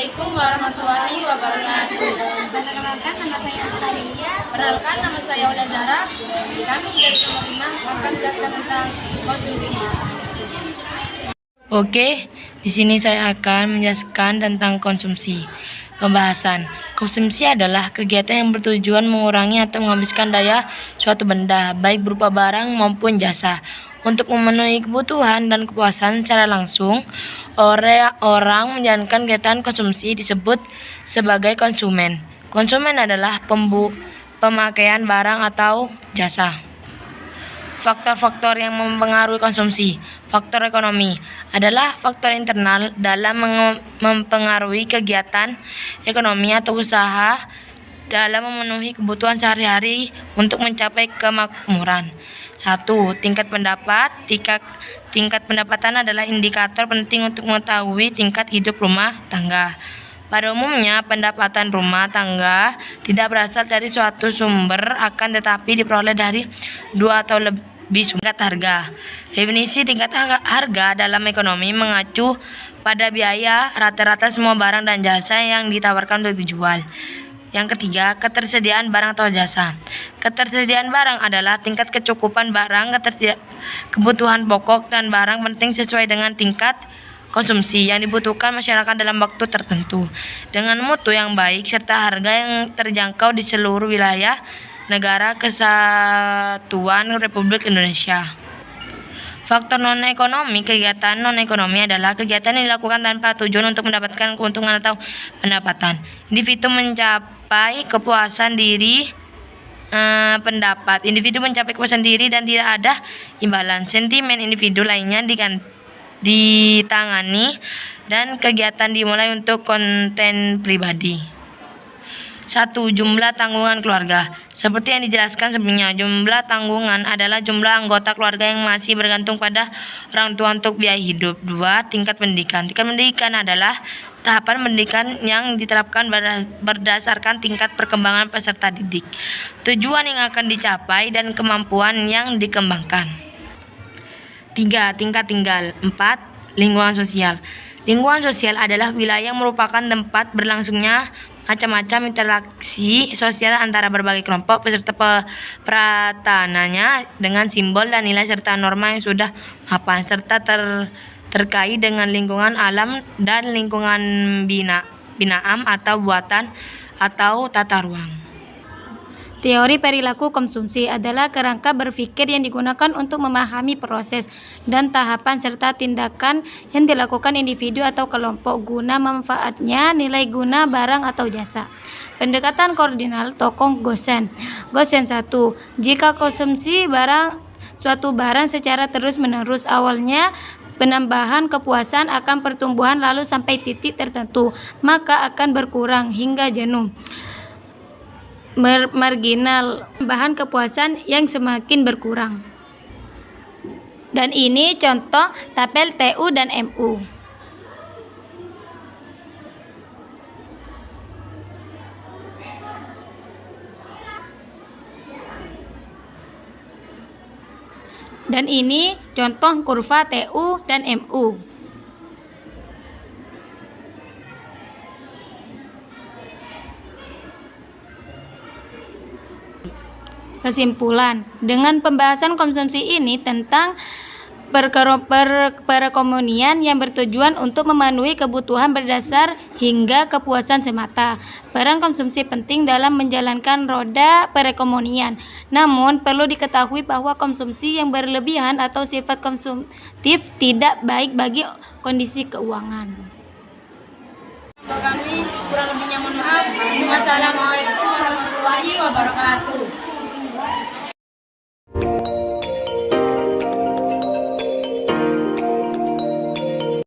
Assalamualaikum warahmatullahi wabarakatuh. Perkenalkan, nama saya Astaria. Perkenalkan, nama saya Aulia Zahra. Kami dari kelompok 5 akan menjelaskan tentang konsumsi. Oke, di sini saya akan menjelaskan tentang konsumsi. Pembahasan. Konsumsi adalah kegiatan yang bertujuan mengurangi atau menghabiskan daya suatu benda, baik berupa barang maupun jasa, untuk memenuhi kebutuhan dan kepuasan secara langsung. Orang menjalankan kegiatan konsumsi disebut sebagai konsumen. Konsumen adalah pemakaian barang atau jasa. Faktor-faktor yang mempengaruhi konsumsi. Faktor ekonomi adalah faktor internal dalam mempengaruhi kegiatan ekonomi atau usaha dalam memenuhi kebutuhan sehari-hari untuk mencapai kemakmuran. 1. Tingkat pendapat. Tingkat pendapatan adalah indikator penting untuk mengetahui tingkat hidup rumah tangga. Pada umumnya, pendapatan rumah tangga tidak berasal dari suatu sumber, akan tetapi diperoleh dari dua atau lebih sumber. Tingkat harga. Definisi tingkat harga dalam ekonomi mengacu pada biaya rata-rata semua barang dan jasa yang ditawarkan untuk dijual. Yang ketiga, ketersediaan barang atau jasa. Ketersediaan barang adalah tingkat kecukupan barang, kebutuhan pokok dan barang penting sesuai dengan tingkat konsumsi yang dibutuhkan masyarakat dalam waktu tertentu, dengan mutu yang baik serta harga yang terjangkau di seluruh wilayah negara kesatuan Republik Indonesia. Faktor non-ekonomi. Kegiatan non-ekonomi adalah kegiatan yang dilakukan tanpa tujuan untuk mendapatkan keuntungan atau pendapatan. Individu mencapai kepuasan diri Individu mencapai kepuasan diri dan tidak ada imbalan. Sentimen individu lainnya ditangani dan kegiatan dimulai untuk konten pribadi. 1. Jumlah tanggungan keluarga. Seperti yang dijelaskan sebelumnya, jumlah tanggungan adalah jumlah anggota keluarga yang masih bergantung pada orang tua untuk biaya hidup. 2. Tingkat pendidikan. Tingkat pendidikan adalah tahapan pendidikan yang diterapkan berdasarkan tingkat perkembangan peserta didik, tujuan yang akan dicapai, dan kemampuan yang dikembangkan. 3. Tingkat tinggal. 4. Lingkungan sosial. Lingkungan sosial adalah wilayah yang merupakan tempat berlangsungnya macam-macam interaksi sosial antara berbagai kelompok peserta peratananya dengan simbol dan nilai serta norma yang sudah mapan serta terkait dengan lingkungan alam dan lingkungan binaan atau buatan atau tata ruang. Teori perilaku konsumsi adalah kerangka berpikir yang digunakan untuk memahami proses dan tahapan serta tindakan yang dilakukan individu atau kelompok guna manfaatnya nilai guna barang atau jasa. Pendekatan koordinal tokoh Gosen. Gosen 1. Jika konsumsi suatu barang secara terus-menerus, awalnya penambahan kepuasan akan pertumbuhan lalu sampai titik tertentu, maka akan berkurang hingga jenuh. Marginal bahan kepuasan yang semakin berkurang. Dan ini contoh tabel TU dan MU. Dan ini contoh kurva TU dan MU. Kesimpulan, dengan pembahasan konsumsi ini tentang perekonomian yang bertujuan untuk memenuhi kebutuhan berdasar hingga kepuasan semata. Peran konsumsi penting dalam menjalankan roda perekonomian. Namun, perlu diketahui bahwa konsumsi yang berlebihan atau sifat konsumtif tidak baik bagi kondisi keuangan. Kami